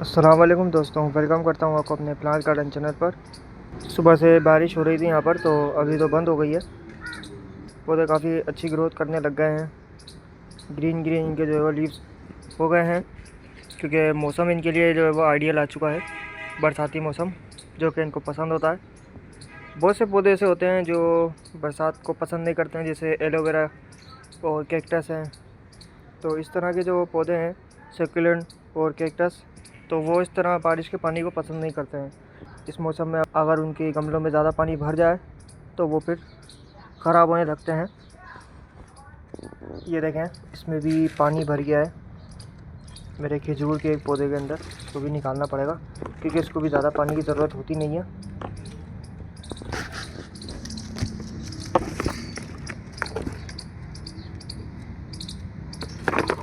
अस्सलाम वालेकुम दोस्तों, वेलकम करता हूँ आपको अपने प्लांट गार्डन चैनल पर। सुबह से बारिश हो रही थी यहाँ पर, तो अभी तो बंद हो गई है। पौधे काफ़ी अच्छी ग्रोथ करने लग गए हैं। ग्रीन ग्रीन इनके जो है वो लीव्स हो गए हैं, क्योंकि मौसम इनके लिए जो है वो आइडियल आ चुका है, बरसाती मौसम, जो कि इनको पसंद होता है। बहुत से पौधे ऐसे होते हैं जो बरसात को पसंद नहीं करते हैं, जैसे एलोवेरा और कैक्टस हैं। तो इस तरह के जो पौधे हैं, सक्यूलेंट और कैक्टस, तो वो इस तरह बारिश के पानी को पसंद नहीं करते हैं। इस मौसम में अगर उनके गमलों में ज़्यादा पानी भर जाए तो वो फिर ख़राब होने लगते हैं। ये देखें, इसमें भी पानी भर गया है मेरे खजूर के एक पौधे के अंदर। इसको भी निकालना पड़ेगा, क्योंकि इसको भी ज़्यादा पानी की ज़रूरत होती नहीं है।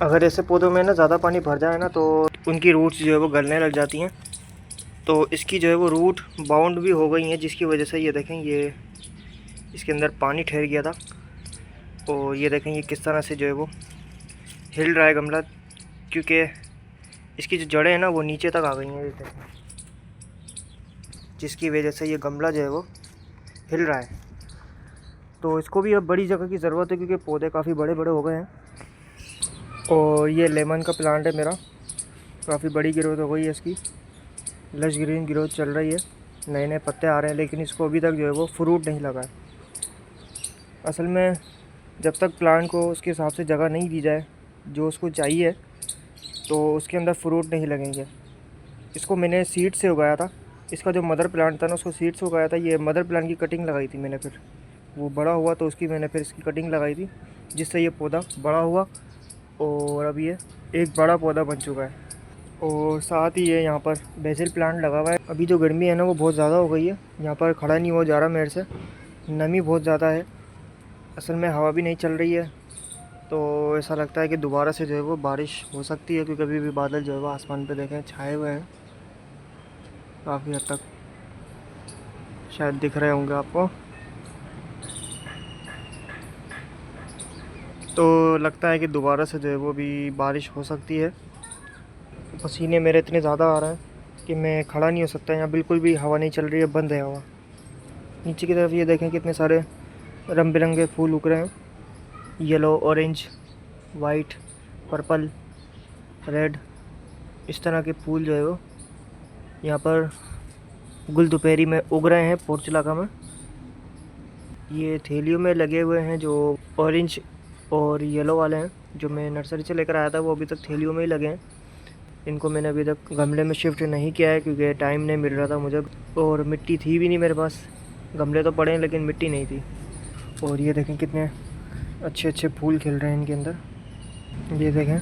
अगर ऐसे पौधों में ना ज़्यादा पानी भर जाए ना, तो उनकी रूट्स जो है वो गलने लग जाती हैं। तो इसकी जो है वो रूट बाउंड भी हो गई हैं, जिसकी वजह से ये देखें, ये इसके अंदर पानी ठहर गया था। और ये देखें ये किस तरह से जो है वो हिल रहा है गमला, क्योंकि इसकी जो जड़ें हैं ना वो नीचे तक आ गई हैं, ये देखें, जिसकी वजह से ये गमला जो है वो हिल रहा है। तो इसको भी अब बड़ी जगह की ज़रूरत है, क्योंकि पौधे काफ़ी बड़े बड़े हो गए हैं। और ये लेमन का प्लांट है मेरा, काफ़ी बड़ी ग्रोथ हो गई है इसकी, लश ग्रीन ग्रोथ चल रही है, नए नए पत्ते आ रहे हैं, लेकिन इसको अभी तक जो है वो फ्रूट नहीं लगा है। असल में जब तक प्लांट को उसके हिसाब से जगह नहीं दी जाए जो उसको चाहिए, तो उसके अंदर फ्रूट नहीं लगेंगे। इसको मैंने सीड से उगाया था। इसका जो मदर प्लांट था ना, उसको सीड से उगाया था। ये मदर प्लांट की कटिंग लगाई थी मैंने, फिर वो बड़ा हुआ तो उसकी मैंने फिर इसकी कटिंग लगाई थी, जिससे ये पौधा बड़ा हुआ और अब ये एक बड़ा पौधा बन चुका है। और साथ ही ये यहाँ पर बेसिल प्लांट लगा हुआ है। अभी जो गर्मी है ना वो बहुत ज़्यादा हो गई है, यहाँ पर खड़ा नहीं हो जा रहा मेरे से, नमी बहुत ज़्यादा है। असल में हवा भी नहीं चल रही है, तो ऐसा लगता है कि दोबारा से जो है वो बारिश हो सकती है, क्योंकि अभी भी बादल जो है वो आसमान पे देखें छाए हुए हैं, काफ़ी हद तक शायद दिख रहे होंगे आपको। तो लगता है कि दोबारा से जो है वो भी बारिश हो सकती है। पसीने मेरे इतने ज़्यादा आ रहे हैं कि मैं खड़ा नहीं हो सकता। यहाँ बिल्कुल भी हवा नहीं चल रही है, बंद है हवा। नीचे की तरफ ये देखें कितने सारे रंग बिरंगे फूल उग रहे हैं, yellow, orange, white, purple, red, इस तरह के फूल जो है वो यहाँ पर गुल दोपहरी में उग रहे हैं पोर्चुलाका में। ये थैलियों में लगे हुए हैं, जो ऑरेंज और येलो वाले हैं, जो मैं नर्सरी से लेकर आया था, वो अभी तक थैलियों में ही लगे हैं। इनको मैंने अभी तक गमले में शिफ्ट नहीं किया है, क्योंकि टाइम नहीं मिल रहा था मुझे, और मिट्टी थी भी नहीं मेरे पास। गमले तो पड़े हैं लेकिन मिट्टी नहीं थी। और ये देखें कितने अच्छे अच्छे फूल खिल रहे हैं इनके अंदर, ये देखें।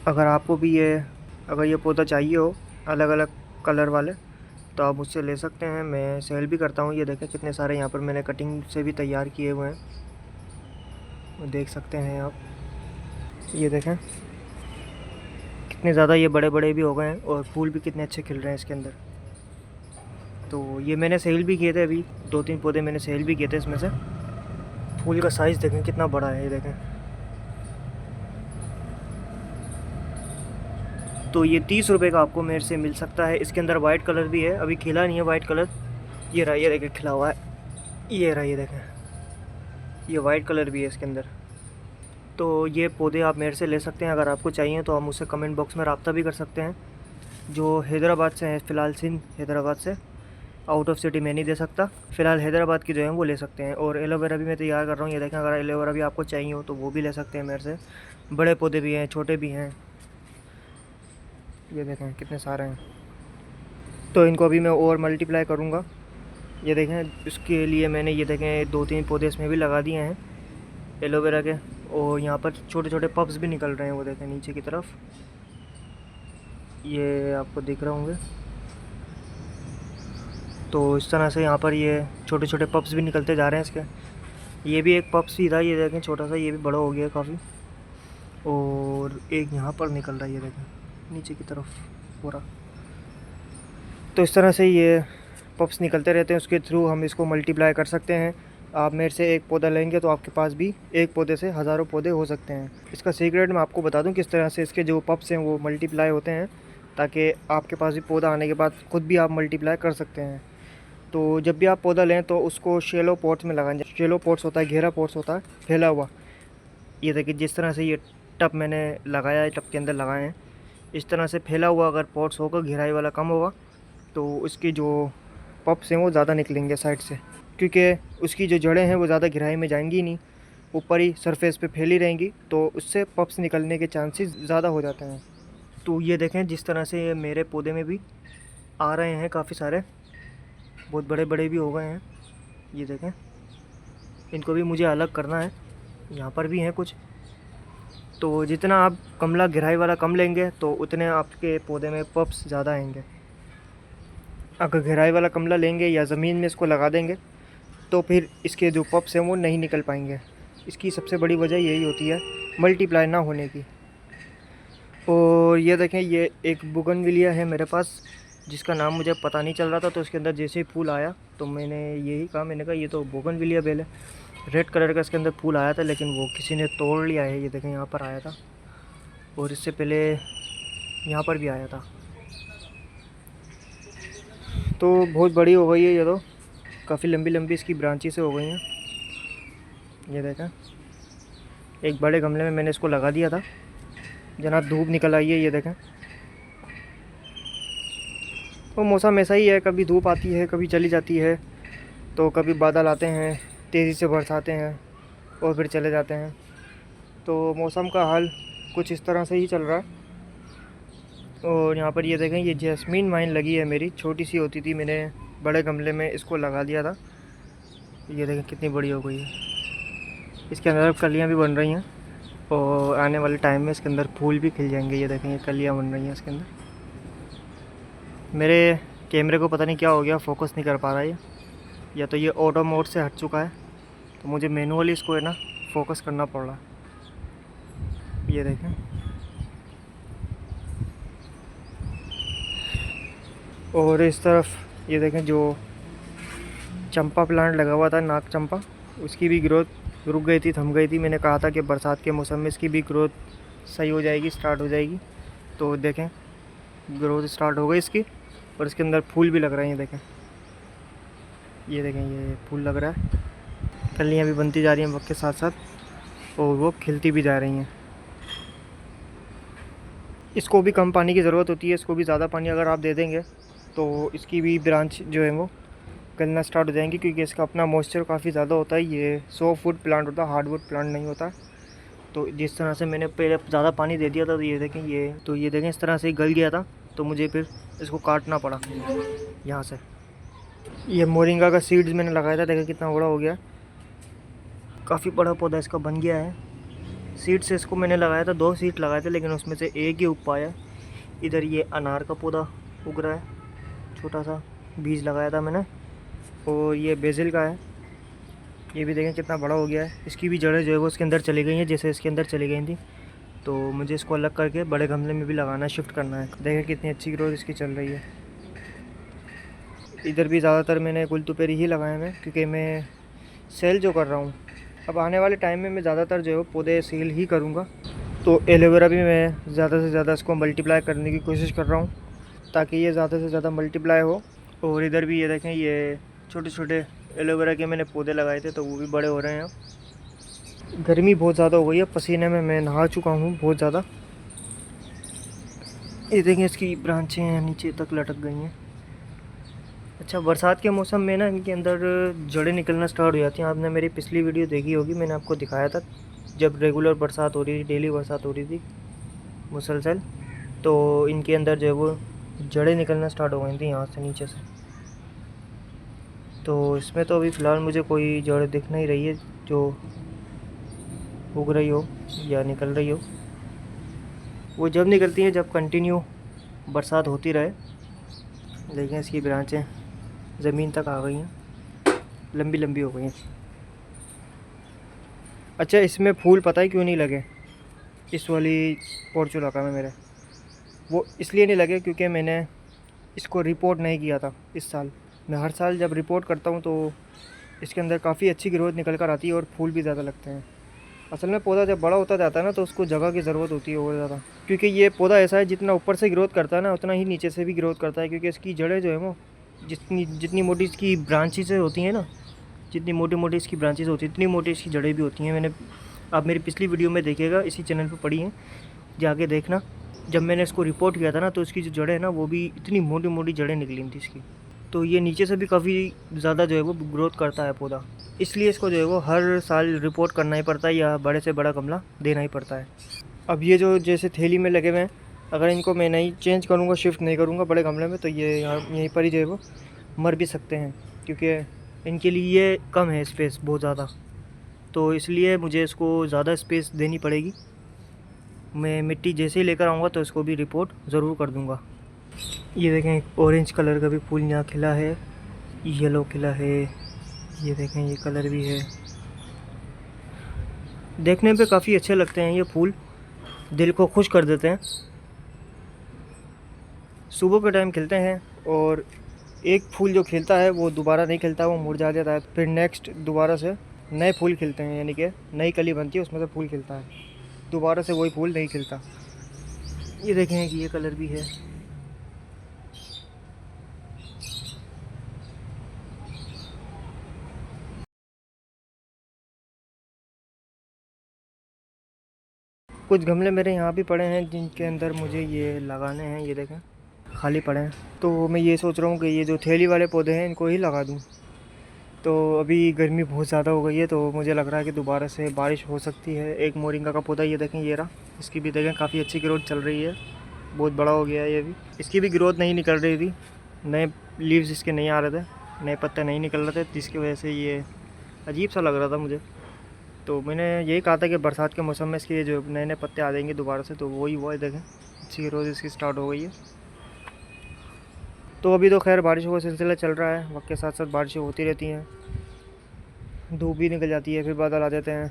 अगर आपको भी अगर ये पौधा चाहिए हो अलग अलग कलर वाले, तो आप मुझसे ले सकते हैं, मैं सेल भी करता हूँ। ये देखें कितने सारे यहाँ पर मैंने कटिंग से भी तैयार किए हुए हैं, देख सकते हैं आप। ये देखें कितने ज़्यादा ये बड़े बड़े भी हो गए हैं, और फूल भी कितने अच्छे खिल रहे हैं इसके अंदर। तो ये मैंने सेल भी किए थे, अभी 2-3 पौधे मैंने सेल भी किए थे इसमें से। फूल का साइज़ देखें कितना बड़ा है, ये देखें। तो ये 30 रुपये का आपको मेरे से मिल सकता है। इसके अंदर वाइट कलर भी है, अभी खिला नहीं है वाइट कलर। ये रहा, ये देखें खिला हुआ है, ये रहा, ये देखें, ये वाइट कलर भी है इसके अंदर। तो ये पौधे आप मेरे से ले सकते हैं। अगर आपको चाहिए तो आप मुझसे कमेंट बॉक्स में रब्ता भी कर सकते हैं। जो हैदराबाद से हैं, फ़िलहाल सिंध हैदराबाद से, आउट ऑफ सिटी मैं नहीं दे सकता। फ़िलहाल हैदराबाद की जो है वो ले सकते हैं। और एलोवेरा भी मैं तैयार कर रहा हूँ, ये देखें। अगर एलोवेरा भी आपको चाहिए हो तो वो भी ले सकते हैं मेरे से। बड़े पौधे भी हैं, छोटे भी हैं, ये देखें कितने सारे हैं। तो इनको अभी मैं और मल्टीप्लाई करूँगा। ये देखें, इसके लिए मैंने ये देखें 2-3 पौधे इसमें भी लगा दिए हैं एलोवेरा के। और यहाँ पर छोटे छोटे पप्स भी निकल रहे हैं, वो देखें नीचे की तरफ, ये आपको दिख रहे होंगे। तो इस तरह से यहाँ पर ये छोटे छोटे पप्स भी निकलते जा रहे हैं इसके। ये भी एक पप्स ही था, ये देखें छोटा सा, ये भी बड़ा हो गया काफ़ी। और एक यहाँ पर निकल रहा है, ये देखें नीचे की तरफ पूरा। तो इस तरह से ये पप्स निकलते रहते हैं, उसके थ्रू हम इसको मल्टीप्लाई कर सकते हैं। आप मेरे से एक पौधा लेंगे तो आपके पास भी एक पौधे से हज़ारों पौधे हो सकते हैं। इसका सीक्रेट मैं आपको बता दूं किस तरह से इसके जो पप्स हैं वो मल्टीप्लाई होते हैं, ताकि आपके पास भी पौधा आने के बाद खुद भी आप मल्टीप्लाई कर सकते हैं। तो जब भी आप पौधा लें तो उसको शेलो पॉट्स में लगाएं। शेलो पॉट्स होता है, गहरा पॉट्स होता है, फैला हुआ। ये देखिए जिस तरह से ये टब मैंने लगाया है, टब के अंदर लगाए हैं, इस तरह से फैला हुआ अगर पॉट्स होगा, गहराई वाला कम होगा, तो उसकी जो पप्स हैं वो ज़्यादा निकलेंगे साइड से, क्योंकि उसकी जो जड़ें हैं वो ज़्यादा गहराई में जाएंगी नहीं, ऊपर ही सरफेस पे फैली रहेंगी, तो उससे पप्स निकलने के चांसेस ज़्यादा हो जाते हैं। तो ये देखें जिस तरह से ये मेरे पौधे में भी आ रहे हैं, काफ़ी सारे, बहुत बड़े बड़े भी हो गए हैं। ये देखें, इनको भी मुझे अलग करना है। यहाँ पर भी हैं कुछ। तो जितना आप गमला गहराई वाला कम लेंगे तो उतने आपके पौधे में पप्स ज़्यादा आएंगे। अगर गहराई वाला गमला लेंगे या ज़मीन में इसको लगा देंगे तो फिर इसके जो पप्स हैं वो नहीं निकल पाएंगे। इसकी सबसे बड़ी वजह यही होती है मल्टीप्लाई ना होने की। और ये देखें, ये एक बुगनविलिया है मेरे पास, जिसका नाम मुझे पता नहीं चल रहा था, तो उसके अंदर जैसे ही फूल आया तो मैंने यही कहा, मैंने कहा ये तो बोगनविलिया बेल है। रेड कलर का इसके अंदर फूल आया था, लेकिन वो किसी ने तोड़ लिया है। ये देखें यहाँ पर आया था, और इससे पहले यहाँ पर भी आया था। तो बहुत बड़ी हो गई है ये, तो काफ़ी लंबी लंबी इसकी ब्रांचेस हो गई हैं। ये देखें, एक बड़े गमले में मैंने इसको लगा दिया था, जना धूप निकल आई है। ये देखें, तो मौसम ऐसा ही है, कभी धूप आती है, कभी चली जाती है, तो कभी बादल आते हैं, तेज़ी से बरसाते हैं और फिर चले जाते हैं। तो मौसम का हाल कुछ इस तरह से ही चल रहा है। और यहाँ पर ये देखें, ये जैस्मीन वाइन लगी है मेरी, छोटी सी होती थी, मैंने बड़े गमले में इसको लगा दिया था। ये देखें कितनी बड़ी हो गई है। इसके अंदर कलियाँ भी बन रही हैं, और आने वाले टाइम में इसके अंदर फूल भी खिल जाएंगे। ये देखें, ये कलियाँ बन रही हैं इसके अंदर। मेरे कैमरे को पता नहीं क्या हो गया, फोकस नहीं कर पा रहा है, या तो ये ऑटो मोड से हट चुका है, तो मुझे मैनुअली इसको है ना फोकस करना पड़ रहा है। ये देखें, और इस तरफ ये देखें जो चंपा प्लांट लगा हुआ था, नाग चंपा, उसकी भी ग्रोथ रुक गई थी, थम गई थी। मैंने कहा था कि बरसात के मौसम में इसकी भी ग्रोथ सही हो जाएगी, स्टार्ट हो जाएगी। तो देखें ग्रोथ स्टार्ट हो गई इसकी, और इसके अंदर फूल भी लग रहे हैं। ये देखें ये फूल लग रहा है, कलियाँ भी बनती जा रही हैं वक्त के साथ साथ, और वो खिलती भी जा रही हैं। इसको भी कम पानी की ज़रूरत होती है, इसको भी ज़्यादा पानी अगर आप दे देंगे तो इसकी भी ब्रांच जो है वो गलना स्टार्ट हो जाएंगी, क्योंकि इसका अपना मॉइस्चर काफ़ी ज़्यादा होता है। ये सॉफ्ट वुड प्लांट होता है, हार्डवुड प्लांट नहीं होता। तो जिस तरह से मैंने पहले ज़्यादा पानी दे दिया था, तो ये देखें इस तरह से ही गल गया था, तो मुझे फिर इसको काटना पड़ा यहाँ से। ये मोरिंगा का सीड्स मैंने लगाया था, देखें कितना बड़ा हो गया, काफ़ी बड़ा पौधा इसका बन गया है। सीड से इसको मैंने लगाया था, 2 सीड लगाए थे, लेकिन उसमें से एक ही उग पाया। इधर ये अनार का पौधा उग रहा है, छोटा सा बीज लगाया था मैंने, और ये बेसिल का है। ये भी देखें कितना बड़ा हो गया है। इसकी भी जड़ें जो है वो इसके अंदर चली गई हैं, जैसे इसके अंदर चली गई थी। तो मुझे इसको अलग करके बड़े गमले में भी लगाना, शिफ्ट करना है। देखें कितनी अच्छी ग्रोथ इसकी चल रही है। इधर भी ज़्यादातर मैंने गुलतुपेरी ही लगाए हैं, क्योंकि मैं सेल जो कर रहा हूँ, अब आने वाले टाइम में मैं ज़्यादातर जो है पौधे सेल ही करूँगा। तो एलोवेरा भी मैं ज़्यादा से ज़्यादा इसको मल्टीप्लाई करने की कोशिश कर रहा हूँ, ताकि ये ज़्यादा से ज़्यादा मल्टीप्लाई हो। और इधर भी ये देखें, ये छोटे छोटे एलोवेरा के मैंने पौधे लगाए थे, तो वो भी बड़े हो रहे हैं। अब गर्मी बहुत ज़्यादा हो गई है, पसीने में मैं नहा चुका हूँ बहुत ज़्यादा। ये देखें इसकी ब्रांचें नीचे तक लटक गई हैं। अच्छा, बरसात के मौसम में ना इनके अंदर जड़ें निकलना स्टार्ट हो जाती हैं। आपने मेरी पिछली वीडियो देखी होगी, मैंने आपको दिखाया था जब रेगुलर बरसात हो रही थी, डेली बरसात हो रही थी मुसलसल, तो इनके अंदर जो है वो जड़ें निकलना स्टार्ट हो गई थी यहाँ से, नीचे से। तो इसमें तो अभी फ़िलहाल मुझे कोई जड़ दिख नहीं रही है जो उग रही हो या निकल रही हो। वो जब निकलती है जब कंटिन्यू बरसात होती रहे। लेकिन इसकी ब्रांचें ज़मीन तक आ गई हैं, लंबी लंबी हो गई हैं। अच्छा, इसमें फूल पता है क्यों नहीं लगे इस वाली पोर्चुलाका में मेरे? वो इसलिए नहीं लगे क्योंकि मैंने इसको रिपोर्ट नहीं किया था इस साल। मैं हर साल जब रिपोर्ट करता हूँ तो इसके अंदर काफ़ी अच्छी ग्रोथ निकल कर आती है और फूल भी ज़्यादा लगते हैं। असल में पौधा जब बड़ा होता जाता है ना तो उसको जगह की ज़रूरत होती है और ज़्यादा, क्योंकि ये पौधा ऐसा है जितना ऊपर से ग्रोथ करता है ना उतना ही नीचे से भी ग्रोथ करता है, क्योंकि इसकी जड़ें जो है वो जितनी जितनी मोटी इसकी ब्रांचेस होती हैं ना, जितनी मोटी मोटी इसकी ब्रांचेस होती हैं इतनी मोटी इसकी जड़ें भी होती हैं। मैंने आप मेरी पिछली वीडियो में देखिएगा, इसी चैनल पर पड़ी हैं, जाके देखना। जब मैंने इसको रिपोर्ट किया था ना तो इसकी जो जड़ें हैं ना वो भी इतनी मोटी मोटी जड़ें निकली थी इसकी। तो ये नीचे से भी काफ़ी ज़्यादा जो है वो ग्रोथ करता है पौधा, इसलिए इसको जो है वो हर साल रिपोर्ट करना ही पड़ता है या बड़े से बड़ा गमला देना ही पड़ता है। अब ये जो जैसे थैली में लगे हुए हैं, अगर इनको मैं नहीं चेंज करूँगा, शिफ्ट नहीं करूँगा बड़े गमले में, तो ये यहाँ यहीं पर ही जो है वो मर भी सकते हैं, क्योंकि इनके लिए ये कम है स्पेस बहुत ज़्यादा। तो इसलिए मुझे इसको ज़्यादा स्पेस देनी पड़ेगी। मैं मिट्टी जैसे ही लेकर आऊँगा तो इसको भी रिपोर्ट ज़रूर कर दूँगा। ये देखें ऑरेंज कलर का भी फूल यहाँ खिला है, येलो खिला है, ये देखें ये कलर भी है। देखने पे काफ़ी अच्छे लगते हैं ये फूल, दिल को खुश कर देते हैं। सुबह के टाइम खिलते हैं और एक फूल जो खिलता है वो दोबारा नहीं खिलता, वो मुरझा जाता है। फिर नेक्स्ट दोबारा से नए फूल खिलते हैं, यानी कि नई कली बनती है उसमें से फूल खिलता है, दोबारा से वही फूल नहीं खिलता। ये देखें कि ये कलर भी है। कुछ गमले मेरे यहाँ भी पड़े हैं जिनके अंदर मुझे ये लगाने हैं, ये देखें खाली पड़े हैं। तो मैं ये सोच रहा हूँ कि ये जो थैली वाले पौधे हैं इनको ही लगा दूँ। तो अभी गर्मी बहुत ज़्यादा हो गई है तो मुझे लग रहा है कि दोबारा से बारिश हो सकती है। एक मोरिंगा का पौधा ये देखें ये रहा, इसकी भी देखें काफ़ी अच्छी ग्रोथ चल रही है, बहुत बड़ा हो गया है ये भी। इसकी भी ग्रोथ नहीं निकल रही थी, नए लीव्स इसके नहीं आ रहे थे, नए पत्ते नहीं निकल रहे थे, जिसकी वजह से ये अजीब सा लग रहा था मुझे। तो मैंने यही कहा था कि बरसात के मौसम में इसके जो नए नए पत्ते आ जाएंगे दोबारा से, तो वही हुआ है। देखें अच्छी ग्रोथ इसकी स्टार्ट हो गई है। तो अभी तो खैर बारिशों का सिलसिला चल रहा है, वक्त के साथ साथ बारिशें होती रहती हैं, धूप भी निकल जाती है, फिर बादल आ जाते हैं,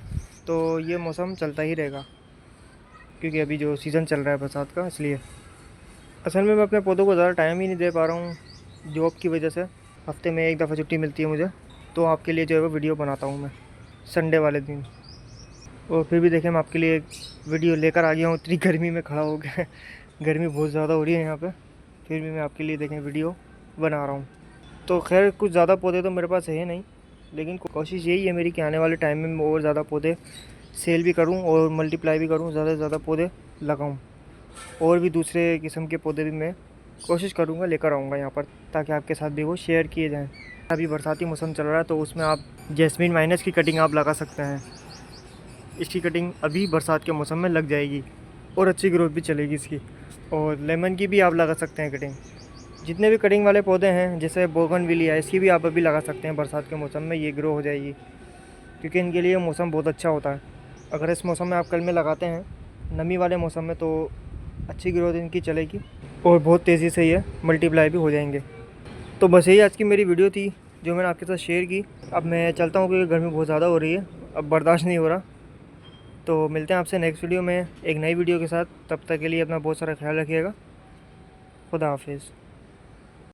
तो ये मौसम चलता ही रहेगा, क्योंकि अभी जो सीज़न चल रहा है बरसात का, इसलिए। असल में मैं अपने पौधों को ज़्यादा टाइम ही नहीं दे पा रहा हूँ जॉब की वजह से। हफ्ते में एक दफ़ा छुट्टी मिलती है मुझे, तो आपके लिए जो है वो वीडियो बनाता हूँ मैं संडे वाले दिन। और फिर भी देखें मैं आपके लिए वीडियो लेकर आ गया हूँ, इतनी गर्मी में खड़ा हो गया गर्मी बहुत ज़्यादा हो रही है यहाँ पे, फिर भी मैं आपके लिए देखें वीडियो बना रहा हूँ। तो खैर कुछ ज़्यादा पौधे तो मेरे पास है नहीं, लेकिन कोशिश यही है मेरी कि आने वाले टाइम में मैं और ज़्यादा पौधे सेल भी करूँ और मल्टीप्लाई भी करूँ, ज़्यादा से ज़्यादा पौधे लगाऊँ। और भी दूसरे किस्म के पौधे भी मैं कोशिश करूँगा लेकर आऊँगा यहाँ पर, ताकि आपके साथ भी वो शेयर किए जाएँ। अभी बरसाती मौसम चल रहा है तो उसमें आप जैस्मिन माइनस की कटिंग आप लगा सकते हैं। इसकी कटिंग अभी बरसात के मौसम में लग जाएगी और अच्छी ग्रोथ भी चलेगी इसकी। और लेमन की भी आप लगा सकते हैं कटिंग। जितने भी कटिंग वाले पौधे हैं जैसे बोगनविलिया, इसकी भी आप अभी लगा सकते हैं, बरसात के मौसम में ये ग्रो हो जाएगी, क्योंकि इनके लिए मौसम बहुत अच्छा होता है। अगर इस मौसम में आप कल में लगाते हैं, नमी वाले मौसम में, तो अच्छी ग्रोथ इनकी चलेगी और बहुत तेज़ी से ये मल्टीप्लाई भी हो जाएंगे। तो बस यही आज की मेरी वीडियो थी जो मैंने आपके साथ शेयर की। अब मैं चलता हूँ क्योंकि गर्मी बहुत ज़्यादा हो रही है, अब बर्दाश्त नहीं हो रहा। तो मिलते हैं आपसे नेक्स्ट वीडियो में एक नई वीडियो के साथ। तब तक के लिए अपना बहुत सारा ख्याल रखिएगा। खुदा हाफिज़।